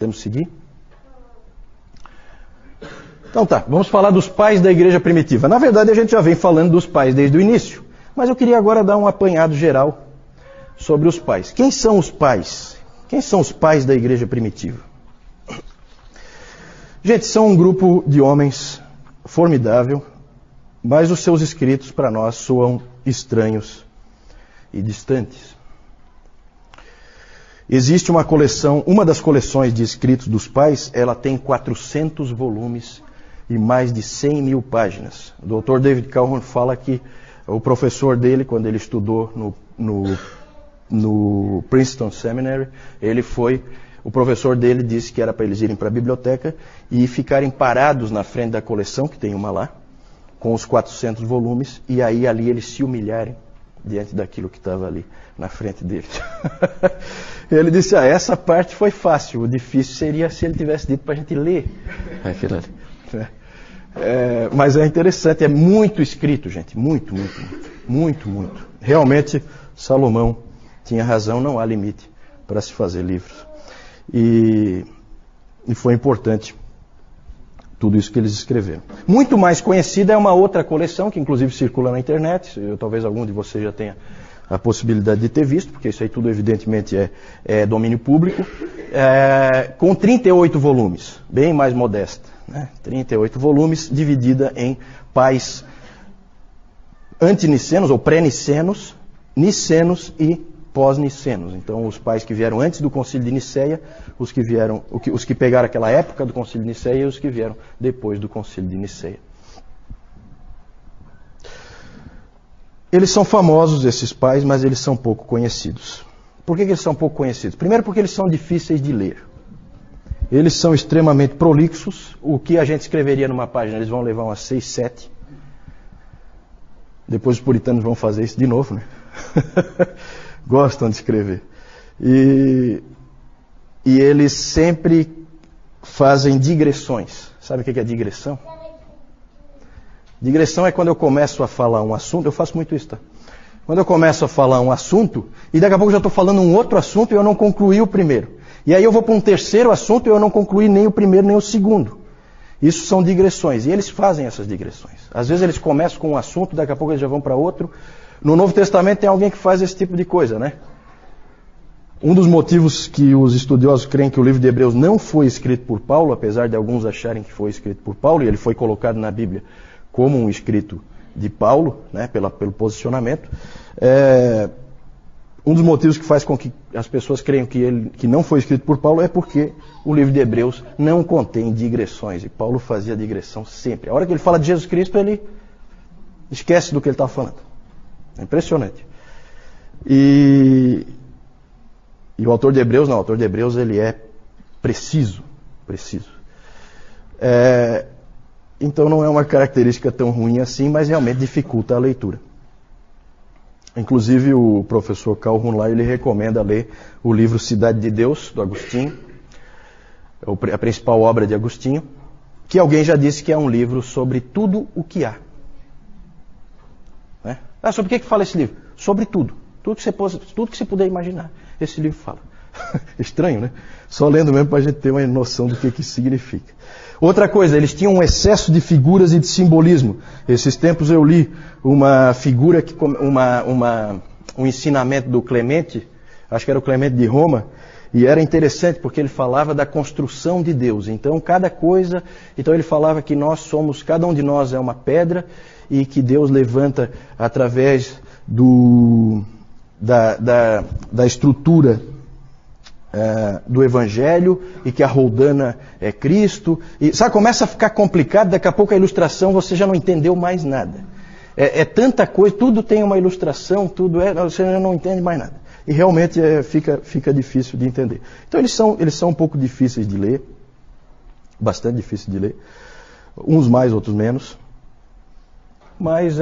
Podemos seguir? Então tá, vamos falar dos pais da igreja primitiva. Na verdade, a gente já vem falando dos pais desde o início, mas eu queria agora dar um apanhado geral sobre os pais. Quem são os pais? Quem são os pais da igreja primitiva? Gente, são um grupo de homens formidável, mas os seus escritos para nós soam estranhos e distantes. Existe uma coleção, uma das coleções de escritos dos pais, ela tem 400 volumes e mais de 100 mil páginas. O Dr. David Calhoun fala que o professor dele, quando ele estudou no Princeton Seminary, o professor dele disse que era para eles irem para a biblioteca e ficarem parados na frente da coleção, que tem uma lá, com os 400 volumes, e aí ali eles se humilharem diante daquilo que estava ali na frente deles. Ele disse, essa parte foi fácil, o difícil seria se ele tivesse dito para a gente ler aquilo ali. Mas é interessante, é muito escrito, gente, muito. Realmente, Salomão tinha razão, não há limite para se fazer livros. E foi importante tudo isso que eles escreveram. Muito mais conhecida é uma outra coleção, que inclusive circula na internet, talvez algum de vocês já tenha a possibilidade de ter visto, porque isso aí tudo evidentemente é domínio público, com 38 volumes, bem mais modesta, né? 38 volumes, dividida em pais antinicenos ou pré-nicenos, nicenos e pós-nicenos. Então, os pais que vieram antes do Concílio de Niceia, os que pegaram aquela época do Concílio de Niceia e os que vieram depois do Concílio de Niceia. Eles são famosos, esses pais, mas eles são pouco conhecidos. Por que eles são pouco conhecidos? Primeiro porque eles são difíceis de ler. Eles são extremamente prolixos. O que a gente escreveria numa página, eles vão levar umas 6, 7. Depois os puritanos vão fazer isso de novo, né? Gostam de escrever. E eles sempre fazem digressões. Sabe o que é digressão? Digressão é quando eu começo a falar um assunto, eu faço muito isso, tá? Quando eu começo a falar um assunto, e daqui a pouco eu já estou falando um outro assunto e eu não concluí o primeiro. E aí eu vou para um terceiro assunto e eu não concluí nem o primeiro nem o segundo. Isso são digressões, e eles fazem essas digressões. Às vezes eles começam com um assunto, daqui a pouco eles já vão para outro. No Novo Testamento tem alguém que faz esse tipo de coisa, né? Um dos motivos que os estudiosos creem que o livro de Hebreus não foi escrito por Paulo, apesar de alguns acharem que foi escrito por Paulo, e ele foi colocado na Bíblia como um escrito de Paulo, né, pelo posicionamento, um dos motivos que faz com que as pessoas creiam que não foi escrito por Paulo é porque o livro de Hebreus não contém digressões, e Paulo fazia digressão sempre. A hora que ele fala de Jesus Cristo, ele esquece do que ele está falando. É impressionante. E o autor de Hebreus, não, o autor de Hebreus ele é preciso. Então não é uma característica tão ruim assim, mas realmente dificulta a leitura. Inclusive o professor Calhoun lá, ele recomenda ler o livro Cidade de Deus, do Agostinho, a principal obra de Agostinho, que alguém já disse que é um livro sobre tudo o que há. Né? Sobre o que fala esse livro? Sobre tudo. Tudo que você puder imaginar, esse livro fala. Estranho, né? Só lendo mesmo para a gente ter uma noção do que isso significa. Outra coisa, eles tinham um excesso de figuras e de simbolismo. Esses tempos eu li uma figura, um ensinamento do Clemente, acho que era o Clemente de Roma, e era interessante porque ele falava da construção de Deus. Então ele falava que cada um de nós é uma pedra e que Deus levanta através da estrutura do Evangelho, e que a roldana é Cristo. E começa a ficar complicado, daqui a pouco a ilustração você já não entendeu mais nada. É tanta coisa, tudo tem uma ilustração, você já não entende mais nada. E realmente fica difícil de entender. Então eles são um pouco difíceis de ler, bastante difíceis de ler, uns mais, outros menos. Mas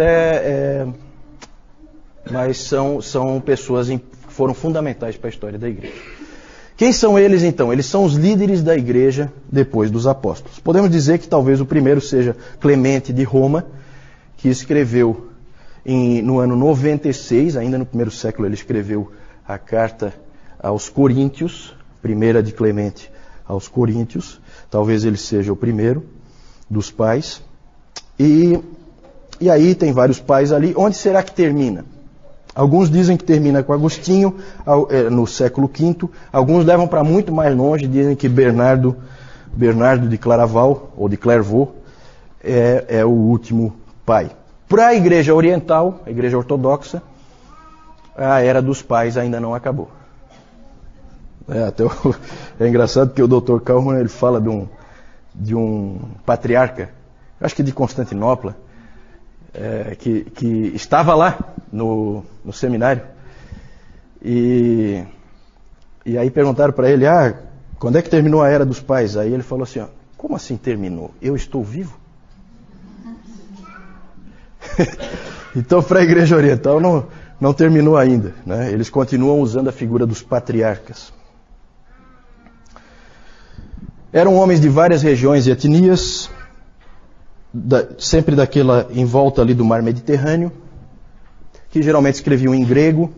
são pessoas que foram fundamentais para a história da igreja. Quem são eles então? Eles são os líderes da igreja depois dos apóstolos. Podemos dizer que talvez o primeiro seja Clemente de Roma, que escreveu no ano 96, ainda no primeiro século ele escreveu a carta aos Coríntios, primeira de Clemente aos Coríntios. Talvez ele seja o primeiro dos pais. E aí tem vários pais ali. Onde será que termina? Alguns dizem que termina com Agostinho, no século V. Alguns levam para muito mais longe, dizem que Bernardo de Claraval, ou de Clairvaux, é o último pai. Para a Igreja Oriental, a Igreja Ortodoxa, a Era dos Pais ainda não acabou. É engraçado porque o Dr. Kaufmann, ele fala de um patriarca, acho que de Constantinopla, que estava lá no seminário. E aí perguntaram para ele, quando é que terminou a Era dos Pais? Aí ele falou assim, como assim terminou? Eu estou vivo? Então, para a Igreja Oriental não terminou ainda, né? Eles continuam usando a figura dos patriarcas. Eram homens de várias regiões e etnias, sempre daquela em volta ali do mar Mediterrâneo, que geralmente escreviam em grego,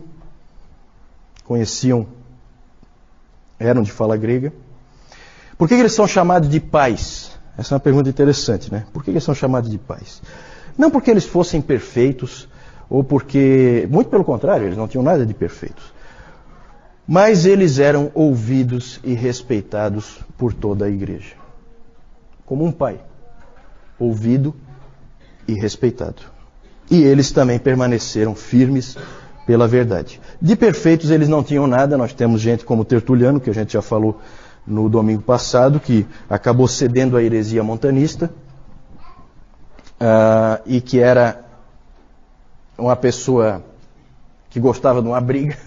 eram de fala grega. Por que eles são chamados de pais? Essa é uma pergunta interessante, né? Por que eles são chamados de pais? Não porque eles fossem perfeitos, ou porque, muito pelo contrário, eles não tinham nada de perfeitos. Mas eles eram ouvidos e respeitados por toda a igreja. Como um pai, ouvido e respeitado. E eles também permaneceram firmes pela verdade. De perfeitos eles não tinham nada. Nós temos gente como Tertuliano, que a gente já falou no domingo passado, que acabou cedendo à heresia montanista, e que era uma pessoa que gostava de uma briga.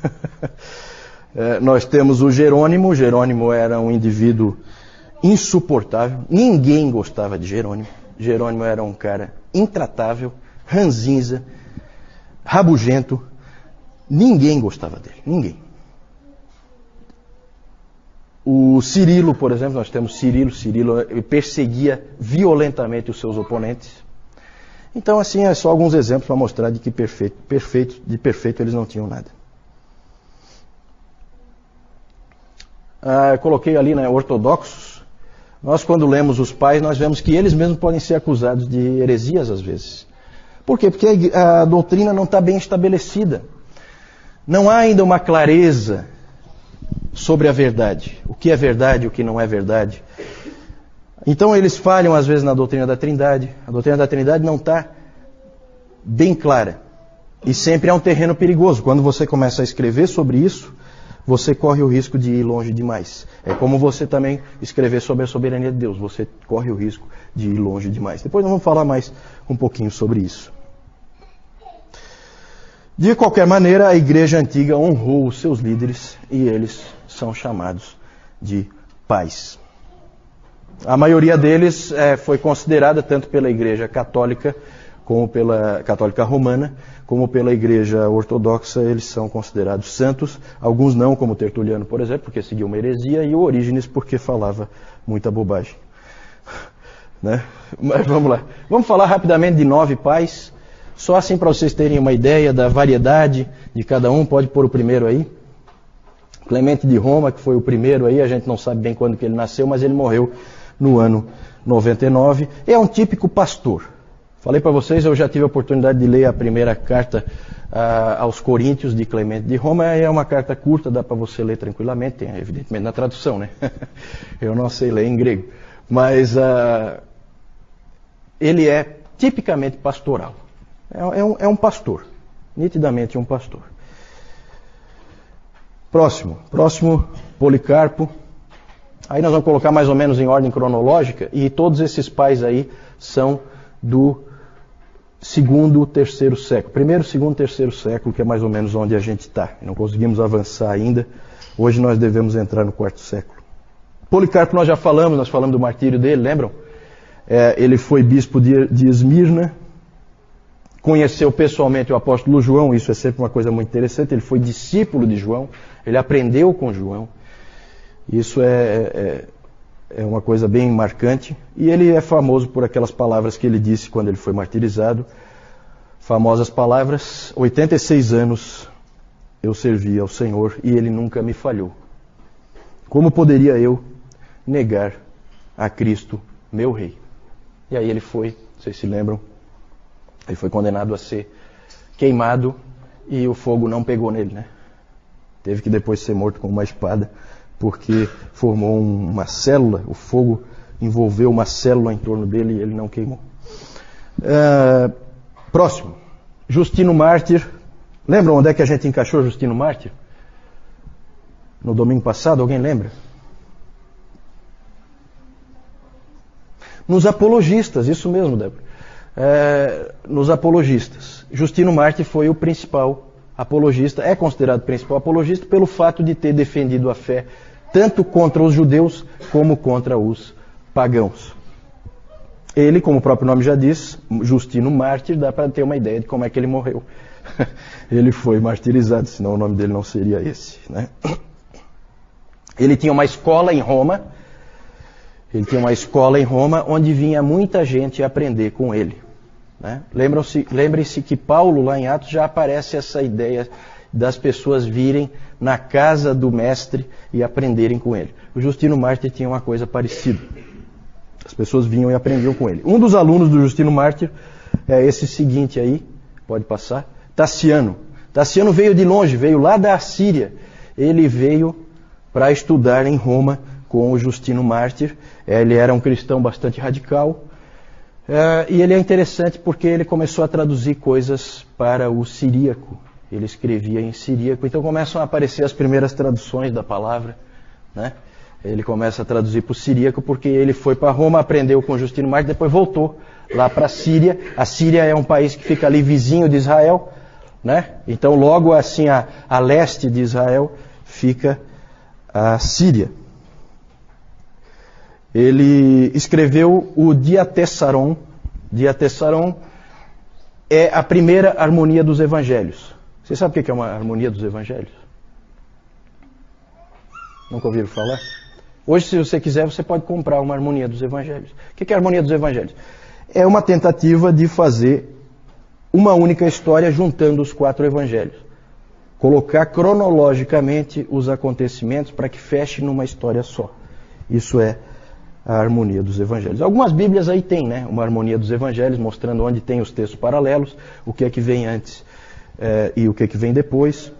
Nós temos o Jerônimo. Jerônimo era um indivíduo insuportável. Ninguém gostava de Jerônimo. Jerônimo era um cara intratável, ranzinza, rabugento. Ninguém gostava dele. Ninguém. O Cirilo, por exemplo, nós temos Cirilo. Cirilo perseguia violentamente os seus oponentes. Então, assim, é só alguns exemplos para mostrar de que de perfeito eles não tinham nada. Eu coloquei ali, né, ortodoxos. Nós, quando lemos os pais, nós vemos que eles mesmos podem ser acusados de heresias às vezes. Por quê? Porque a doutrina não está bem estabelecida. Não há ainda uma clareza sobre a verdade. O que é verdade e o que não é verdade. Então eles falham às vezes na doutrina da Trindade. A doutrina da Trindade não está bem clara. E sempre é um terreno perigoso. Quando você começa a escrever sobre isso, você corre o risco de ir longe demais. É como você também escrever sobre a soberania de Deus. Você corre o risco de ir longe demais. Depois nós vamos falar mais um pouquinho sobre isso. De qualquer maneira, a igreja antiga honrou os seus líderes e eles são chamados de pais. A maioria deles foi considerada tanto pela igreja católica, como pela católica romana, como pela igreja ortodoxa. Eles são considerados santos. Alguns não, como Tertuliano, por exemplo, porque seguia uma heresia, e o Orígenes, porque falava muita bobagem. Né? Mas vamos lá. Vamos falar rapidamente de 9 pais, só assim para vocês terem uma ideia da variedade de cada um. Pode pôr o primeiro aí. Clemente de Roma, que foi o primeiro aí, a gente não sabe bem quando que ele nasceu, mas ele morreu no ano 99. É um típico pastor. Falei para vocês, eu já tive a oportunidade de ler a primeira carta aos Coríntios de Clemente de Roma. É uma carta curta, dá para você ler tranquilamente, tem evidentemente na tradução, né? Eu não sei ler em grego. Mas ele é tipicamente pastoral. É um pastor, nitidamente um pastor. Próximo, Policarpo. Aí nós vamos colocar mais ou menos em ordem cronológica, e todos esses pais aí são do segundo, terceiro século. Primeiro, segundo, terceiro século, que é mais ou menos onde a gente está. Não conseguimos avançar ainda. Hoje nós devemos entrar no quarto século. Policarpo nós falamos do martírio dele, lembram? Ele foi bispo de Esmirna, conheceu pessoalmente o apóstolo João. Isso é sempre uma coisa muito interessante. Ele foi discípulo de João, ele aprendeu com João. Isso é uma coisa bem marcante. E ele é famoso por aquelas palavras que ele disse quando ele foi martirizado. Famosas palavras: 86 anos eu servi ao Senhor e Ele nunca me falhou. Como poderia eu negar a Cristo, meu rei. E aí ele foi, vocês se lembram, ele foi condenado a ser queimado e o fogo não pegou nele, né? Teve que depois ser morto com uma espada, porque formou uma célula, o fogo envolveu uma célula em torno dele e ele não queimou. Próximo, Justino Mártir. Lembram onde é que a gente encaixou Justino Mártir? No domingo passado, alguém lembra? Nos apologistas, isso mesmo, Débora. Nos apologistas. Justino Mártir foi o principal apologista, é considerado principal apologista pelo fato de ter defendido a fé tanto contra os judeus como contra os pagãos. Ele, como o próprio nome já diz, Justino Mártir, dá para ter uma ideia de como é que ele morreu. Ele foi martirizado, senão o nome dele não seria esse, né? Ele tinha uma escola em Roma. Onde vinha muita gente aprender com ele, né? Lembrem-se que Paulo, lá em Atos, já aparece essa ideia das pessoas virem na casa do mestre e aprenderem com ele. O Justino Mártir tinha uma coisa parecida. As pessoas vinham e aprendiam com ele. Um dos alunos do Justino Mártir é esse seguinte aí, pode passar, Tassiano. Tassiano veio de longe, veio lá da Síria. Ele veio para estudar em Roma com o Justino Mártir. Ele era um cristão bastante radical. E ele é interessante porque ele começou a traduzir coisas para o siríaco. Ele escrevia em siríaco. Então começam a aparecer as primeiras traduções da palavra, né? Ele começa a traduzir para o siríaco porque ele foi para Roma, aprendeu com o Justino Mártir, depois voltou lá para a Síria. A Síria é um país que fica ali vizinho de Israel, né? Então logo assim a leste de Israel fica a Síria. Ele escreveu o Diatessaron. Diatessaron é a primeira harmonia dos evangelhos. Você sabe o que é uma harmonia dos evangelhos? Nunca ouviram falar? Hoje, se você quiser, você pode comprar uma harmonia dos evangelhos. O que é a harmonia dos evangelhos? É uma tentativa de fazer uma única história juntando os 4 evangelhos. Colocar cronologicamente os acontecimentos para que feche numa história só. Isso é a harmonia dos evangelhos. Algumas bíblias aí tem, né? Uma harmonia dos evangelhos, mostrando onde tem os textos paralelos, o que é que vem antes e o que é que vem depois.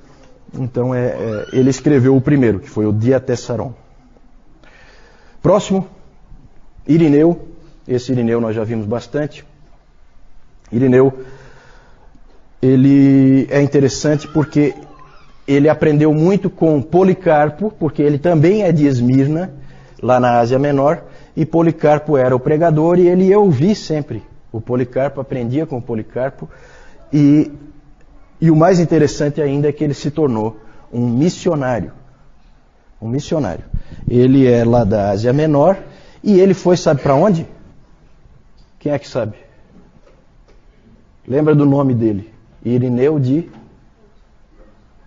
Então ele escreveu o primeiro, que foi o Diatessaron. Próximo, Irineu. Esse Irineu nós já vimos bastante. Irineu, ele é interessante porque ele aprendeu muito com Policarpo, porque ele também é de Esmirna, lá na Ásia Menor, e Policarpo era o pregador e ele ia ouvir sempre o Policarpo, aprendia com o Policarpo, e o mais interessante ainda é que ele se tornou um missionário. Um missionário. Ele é lá da Ásia Menor e ele foi, sabe para onde? Quem é que sabe? Lembra do nome dele? Irineu de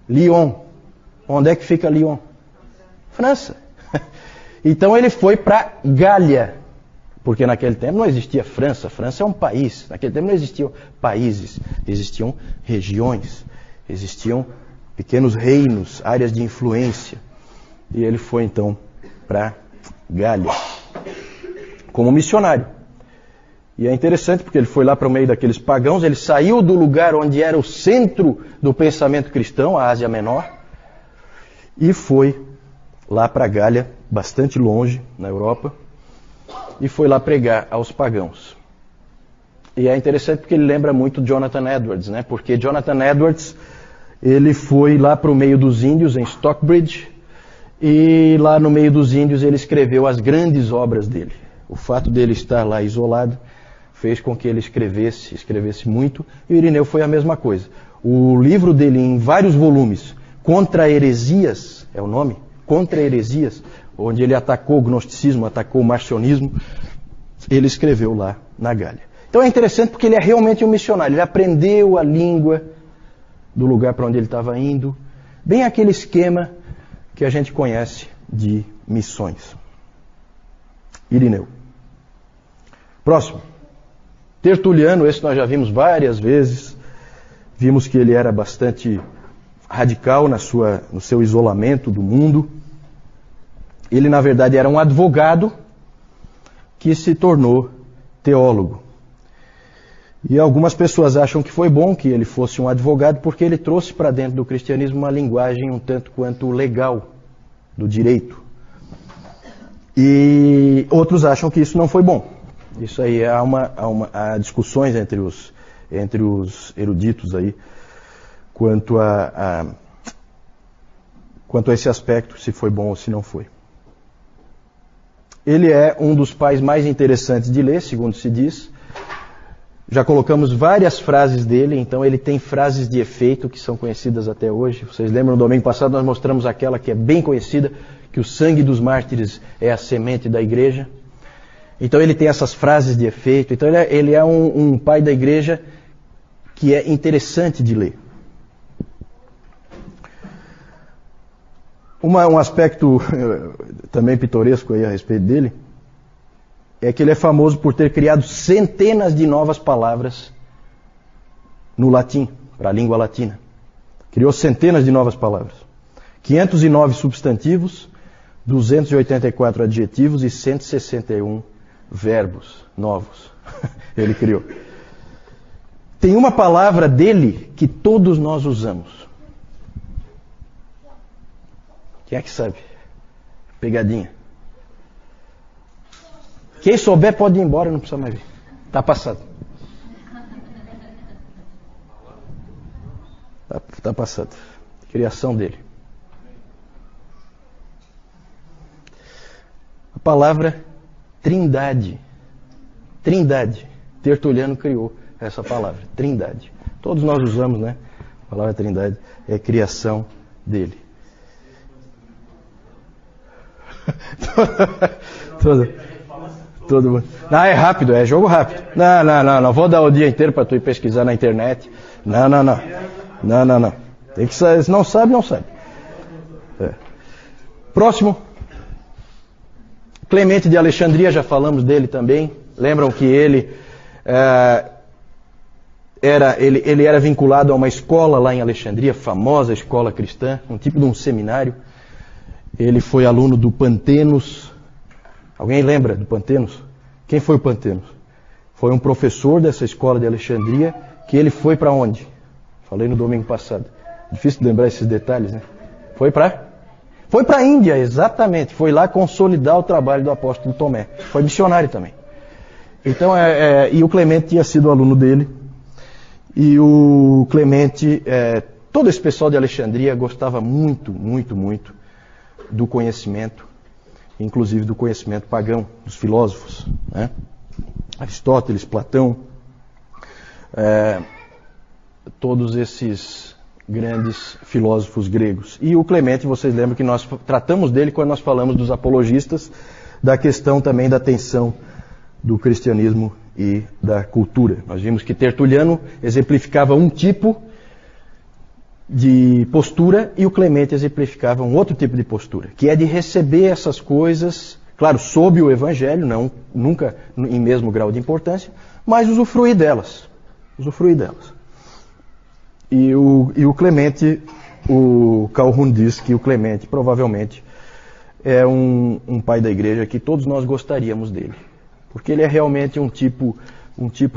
Lyon. Onde é que fica Lyon? França. Então ele foi para Gália, porque naquele tempo não existia França. França é um país. Naquele tempo não existiam países, existiam regiões, existiam pequenos reinos, áreas de influência. E ele foi então para Gália como missionário. E é interessante porque ele foi lá para o meio daqueles pagãos, ele saiu do lugar onde era o centro do pensamento cristão, a Ásia Menor, e foi lá para Gália, bastante longe, na Europa, e foi lá pregar aos pagãos. E é interessante porque ele lembra muito Jonathan Edwards, né? Porque Jonathan Edwards, ele foi lá para o meio dos índios, em Stockbridge, e lá no meio dos índios ele escreveu as grandes obras dele. O fato dele estar lá isolado fez com que ele escrevesse muito, e o Irineu foi a mesma coisa. O livro dele, em vários volumes, Contra Heresias, é o nome? Contra Heresias, onde ele atacou o gnosticismo, atacou o marcionismo, ele escreveu lá na Gália. Então é interessante porque ele é realmente um missionário, ele aprendeu a língua do lugar para onde ele estava indo, bem aquele esquema que a gente conhece de missões. Irineu. Próximo. Tertuliano, esse nós já vimos várias vezes. Vimos que ele era bastante radical no seu isolamento do mundo. Ele, na verdade, era um advogado que se tornou teólogo. E algumas pessoas acham que foi bom que ele fosse um advogado porque ele trouxe para dentro do cristianismo uma linguagem um tanto quanto legal do direito. E outros acham que isso não foi bom. Isso aí há discussões entre os eruditos aí quanto a esse aspecto, se foi bom ou se não foi. Ele é um dos pais mais interessantes de ler, segundo se diz. Já colocamos várias frases dele, então ele tem frases de efeito que são conhecidas até hoje. Vocês lembram, no domingo passado nós mostramos aquela que é bem conhecida, que o sangue dos mártires é a semente da igreja. Então ele tem essas frases de efeito. Então ele é um pai da igreja que é interessante de ler. Um aspecto também pitoresco aí a respeito dele é que ele é famoso por ter criado centenas de novas palavras no latim, para a língua latina. Criou centenas de novas palavras. 509 substantivos, 284 adjetivos e 161 verbos novos. Ele criou. Tem uma palavra dele que todos nós usamos. Quem é que sabe? Pegadinha. Quem souber pode ir embora, não precisa mais vir. Está passado. Está passado. Criação dele. A palavra trindade. Trindade. Tertuliano criou essa palavra. Trindade. Todos nós usamos, né? A palavra trindade é criação dele. Todo mundo. Não, é rápido, é jogo rápido. Não vou dar o dia inteiro para tu ir pesquisar na internet. Não. Tem que saber, se não sabe, não sabe. É. Próximo. Clemente de Alexandria, já falamos dele também. Lembram que ele era vinculado a uma escola lá em Alexandria, famosa escola cristã, um tipo de um seminário. Ele foi aluno do Pantenos. Alguém lembra do Pantenos? Quem foi o Pantenos? Foi um professor dessa escola de Alexandria que ele foi para onde? Falei no domingo passado. Difícil de lembrar esses detalhes, né? Foi para a Índia, exatamente. Foi lá consolidar o trabalho do apóstolo Tomé. Foi missionário também. Então, e o Clemente tinha sido aluno dele. E o Clemente, todo esse pessoal de Alexandria gostava muito do conhecimento, inclusive do conhecimento pagão, dos filósofos, né? Aristóteles, Platão, todos esses grandes filósofos gregos. E o Clemente, vocês lembram que nós tratamos dele quando nós falamos dos apologistas, da questão também da tensão do cristianismo e da cultura. Nós vimos que Tertuliano exemplificava um tipo de postura e o Clemente exemplificava um outro tipo de postura, que é de receber essas coisas, claro, sob o Evangelho, nunca em mesmo grau de importância, mas usufruir delas. E o Clemente, o Calhoun diz que o Clemente provavelmente é um pai da igreja que todos nós gostaríamos dele, porque ele é realmente um tipo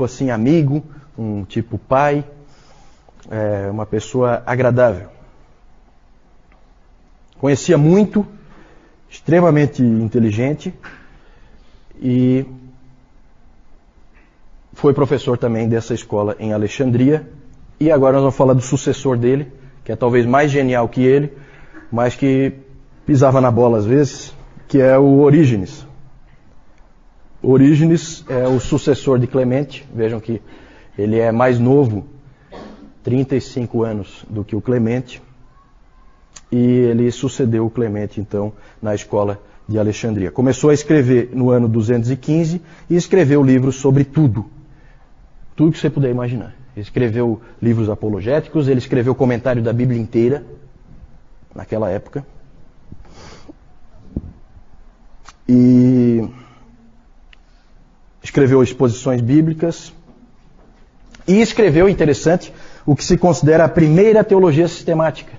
assim amigo, um tipo pai, uma pessoa agradável. Conhecia muito, extremamente inteligente e foi professor também dessa escola em Alexandria. E agora nós vamos falar do sucessor dele, que é talvez mais genial que ele, mas que pisava na bola às vezes, que é o Orígenes. Orígenes é o sucessor de Clemente. Vejam que ele é mais novo, 35 anos do que o Clemente, e ele sucedeu o Clemente, então, na escola de Alexandria. Começou a escrever no ano 215 e escreveu livros sobre tudo que você puder imaginar. Ele escreveu livros apologéticos, ele escreveu comentário da Bíblia inteira, naquela época, e escreveu exposições bíblicas, e escreveu, interessante, o que se considera a primeira teologia sistemática.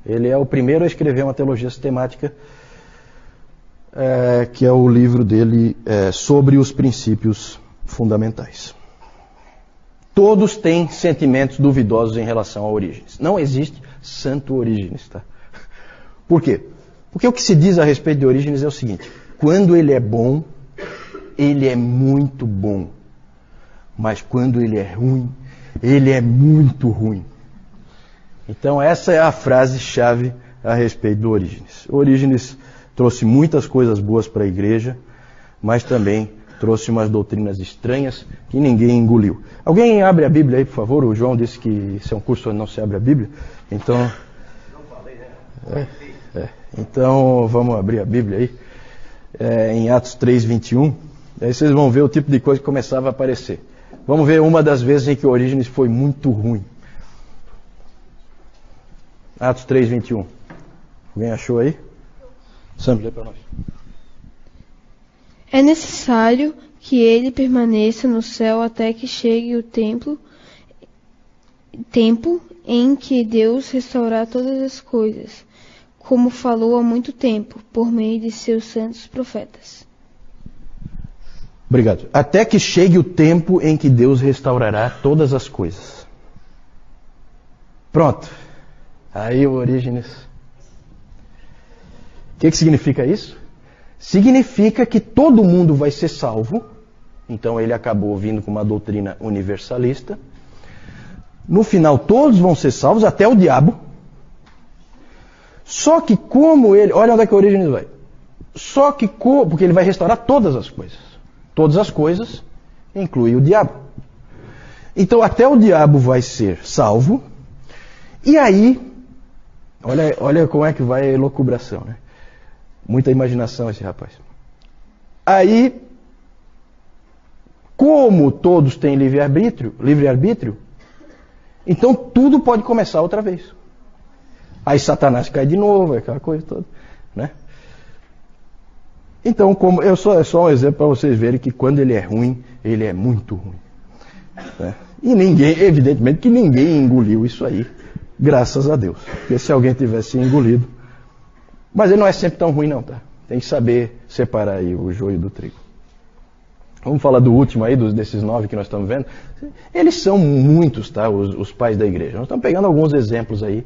Ele é o primeiro a escrever uma teologia sistemática que é o livro dele sobre os princípios fundamentais. Todos têm sentimentos duvidosos em relação a Orígenes. Não existe santo Orígenes, tá? Por quê? Porque o que se diz a respeito de Orígenes é o seguinte: quando ele é bom, ele é muito bom. Mas quando ele é ruim, ele é muito ruim. Então essa é a frase-chave a respeito do Orígenes. Orígenes trouxe muitas coisas boas para a igreja, mas também trouxe umas doutrinas estranhas que ninguém engoliu. Alguém abre a Bíblia aí, por favor? O João disse que isso é um curso onde não se abre a Bíblia. Então, então vamos abrir a Bíblia aí. Em Atos 3:21. Aí vocês vão ver o tipo de coisa que começava a aparecer. Vamos ver uma das vezes em que Orígenes foi muito ruim. Atos 3:21. Alguém achou aí? Sam, lê para nós. É necessário que ele permaneça no céu até que chegue o tempo em que Deus restaurar todas as coisas, como falou há muito tempo, por meio de seus santos profetas. Obrigado. Até que chegue o tempo em que Deus restaurará todas as coisas. Pronto. Aí o Orígenes. O que significa isso? Significa que todo mundo vai ser salvo. Então ele acabou vindo com uma doutrina universalista. No final todos vão ser salvos, até o diabo. Só que como ele... Olha onde é que o Orígenes vai. Só que porque ele vai restaurar todas as coisas. Todas as coisas inclui o diabo. Então até o diabo vai ser salvo. E aí... Olha como é que vai a elucubração, né? Muita imaginação esse rapaz. Aí, como todos têm livre-arbítrio, então tudo pode começar outra vez. Aí Satanás cai de novo, aquela coisa toda, né? Então, como é só um exemplo para vocês verem que quando ele é ruim, ele é muito ruim. Né? E evidentemente que ninguém engoliu isso aí, graças a Deus. Porque se alguém tivesse engolido... Mas ele não é sempre tão ruim não, tá? Tem que saber separar aí o joio do trigo. Vamos falar do último aí, desses 9 que nós estamos vendo. Eles são muitos, tá? Os pais da igreja. Nós estamos pegando alguns exemplos aí,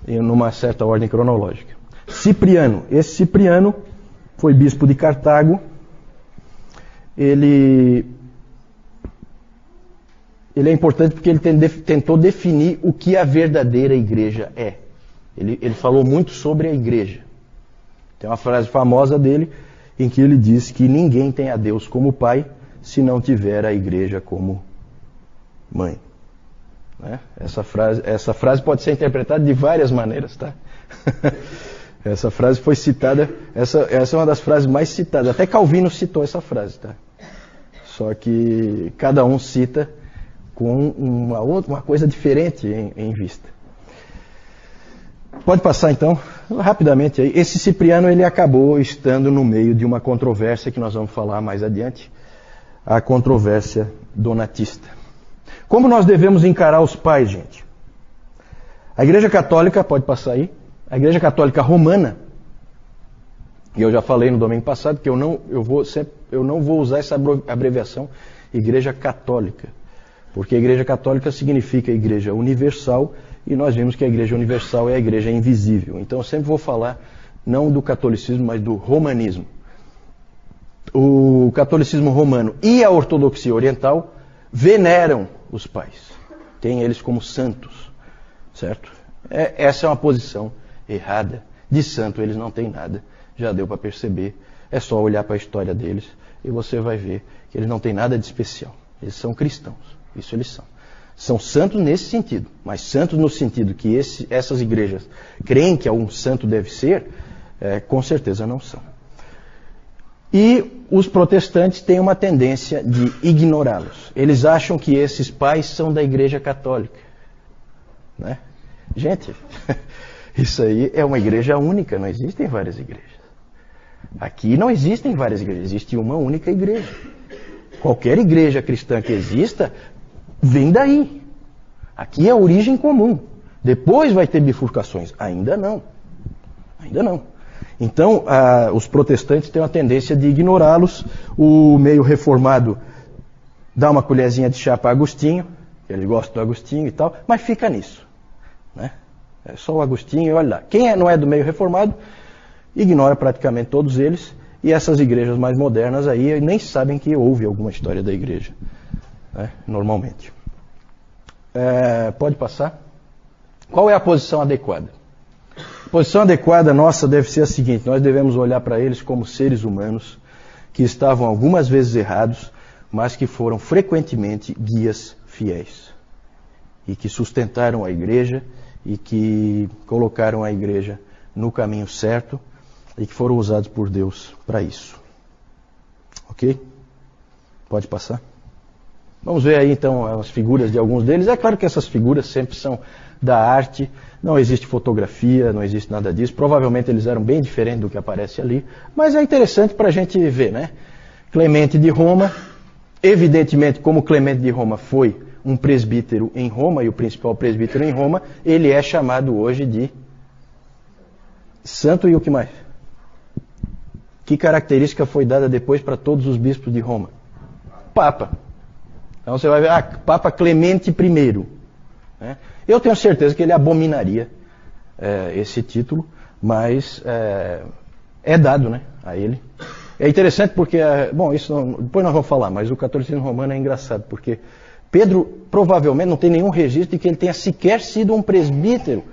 numa certa ordem cronológica. Cipriano. Esse Cipriano foi bispo de Cartago. Ele é importante porque ele tentou definir o que a verdadeira igreja é. Ele falou muito sobre a igreja. Tem uma frase famosa dele em que ele diz que ninguém tem a Deus como pai se não tiver a igreja como mãe. Né? Essa frase pode ser interpretada de várias maneiras, tá? Essa frase foi citada, essa é uma das frases mais citadas. Até Calvino citou essa frase, tá? Só que cada um cita com uma coisa diferente em vista. Pode passar então, rapidamente aí. Esse Cipriano ele acabou estando no meio de uma controvérsia que nós vamos falar mais adiante, a controvérsia donatista. Como nós devemos encarar os pais, gente? A Igreja Católica, pode passar aí, a Igreja Católica Romana, e eu já falei no domingo passado que eu não vou usar essa abreviação Igreja Católica, porque a Igreja Católica significa Igreja Universal. E nós vimos que a Igreja Universal é a Igreja invisível. Então eu sempre vou falar não do catolicismo, mas do romanismo. O catolicismo romano e a ortodoxia oriental veneram os pais. Tem eles como santos, certo? Essa é uma posição errada. De santo eles não têm nada. Já deu para perceber. É só olhar para a história deles e você vai ver que eles não têm nada de especial. Eles são cristãos. Isso eles são. São santos nesse sentido, mas santos no sentido que essas igrejas creem que um santo deve ser, com certeza não são. E os protestantes têm uma tendência de ignorá-los. Eles acham que esses pais são da Igreja Católica. Né? Gente, isso aí é uma igreja única, não existem várias igrejas. Aqui não existem várias igrejas, existe uma única igreja. Qualquer igreja cristã que exista, vem daí. Aqui é a origem comum. Depois vai ter bifurcações. Ainda não. Ainda não. Então, os protestantes têm uma tendência de ignorá-los. O meio reformado dá uma colherzinha de chá para Agostinho, eles gostam do Agostinho e tal, mas fica nisso, né? É só o Agostinho e olha lá. Quem não é do meio reformado, ignora praticamente todos eles, e essas igrejas mais modernas aí nem sabem que houve alguma história da igreja, né? Normalmente. Pode passar. Qual é a posição adequada? A posição adequada nossa deve ser a seguinte: nós devemos olhar para eles como seres humanos que estavam algumas vezes errados, mas que foram frequentemente guias fiéis e que sustentaram a igreja e que colocaram a igreja no caminho certo e que foram usados por Deus para isso. Ok? Pode passar? Vamos ver aí então as figuras de alguns deles. É claro que essas figuras sempre são da arte, não existe fotografia, não existe nada disso. Provavelmente eles eram bem diferentes do que aparece ali, mas é interessante para a gente ver, né? Clemente de Roma, evidentemente, como Clemente de Roma foi um presbítero em Roma, e o principal presbítero em Roma, ele é chamado hoje de santo. E o que mais? Que característica foi dada depois para todos os bispos de Roma? Papa. Então você vai ver, Papa Clemente I. Né? Eu tenho certeza que ele abominaria esse título, mas é dado, né, a ele. É interessante porque, isso depois nós vamos falar, mas o catolicismo romano é engraçado, porque Pedro provavelmente não tem nenhum registro de que ele tenha sequer sido um presbítero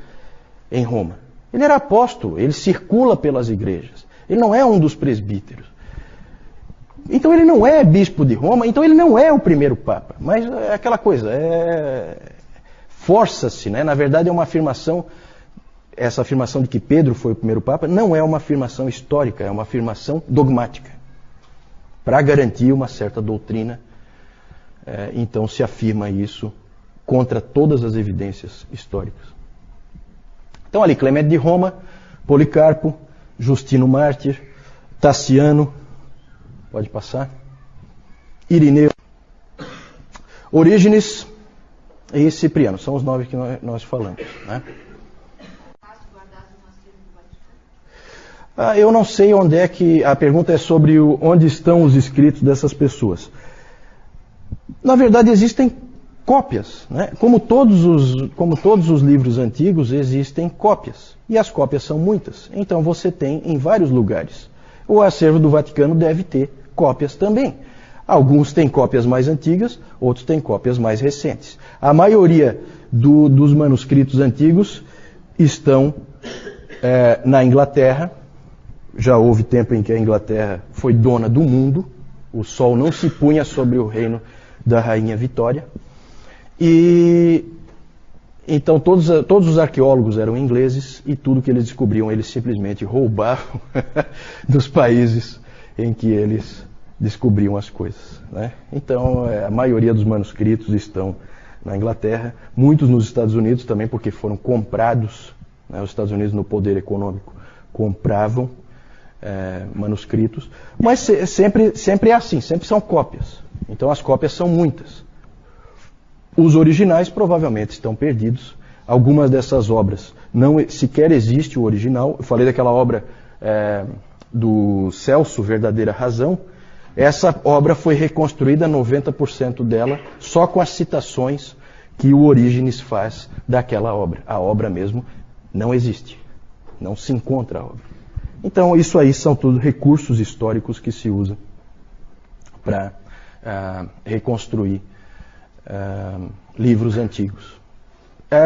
em Roma. Ele era apóstolo, ele circula pelas igrejas. Ele não é um dos presbíteros. Então ele não é bispo de Roma, então ele não é o primeiro papa. Mas é aquela coisa, força-se, né? Na verdade é uma afirmação, essa afirmação de que Pedro foi o primeiro papa não é uma afirmação histórica, é uma afirmação dogmática. Para garantir uma certa doutrina, então se afirma isso contra todas as evidências históricas. Então ali, Clemente de Roma, Policarpo, Justino Mártir, Tassiano, pode passar, Irineu, Orígenes e Cipriano, são os 9 que nós falamos, né? Eu não sei onde é que, a pergunta é sobre onde estão os escritos dessas pessoas. Na verdade existem cópias, né? Como todos os livros antigos existem cópias, e as cópias são muitas, então você tem em vários lugares. O acervo do Vaticano deve ter cópias também. Alguns têm cópias mais antigas, outros têm cópias mais recentes. A maioria dos manuscritos antigos estão na Inglaterra. Já houve tempo em que a Inglaterra foi dona do mundo, o sol não se punha sobre o reino da Rainha Vitória. E então todos os arqueólogos eram ingleses e tudo que eles descobriam eles simplesmente roubavam dos países em que eles descobriam as coisas, né? Então a maioria dos manuscritos estão na Inglaterra, muitos nos Estados Unidos também, porque foram comprados, né? Os Estados Unidos, no poder econômico, compravam manuscritos, mas sempre é assim, sempre são cópias. Então as cópias são muitas. Os originais provavelmente estão perdidos. Algumas dessas obras não sequer existe o original. Eu falei daquela obra do Celso, Verdadeira Razão. Essa obra foi reconstruída, 90% dela, só com as citações que o Orígenes faz daquela obra. A obra mesmo não existe. Não se encontra a obra. Então isso aí são tudo recursos históricos que se usam para reconstruir livros antigos.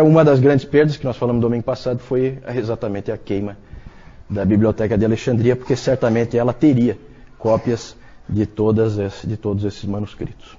Uma das grandes perdas que nós falamos domingo passado foi exatamente a queima da Biblioteca de Alexandria, porque certamente ela teria cópias de todos esses manuscritos.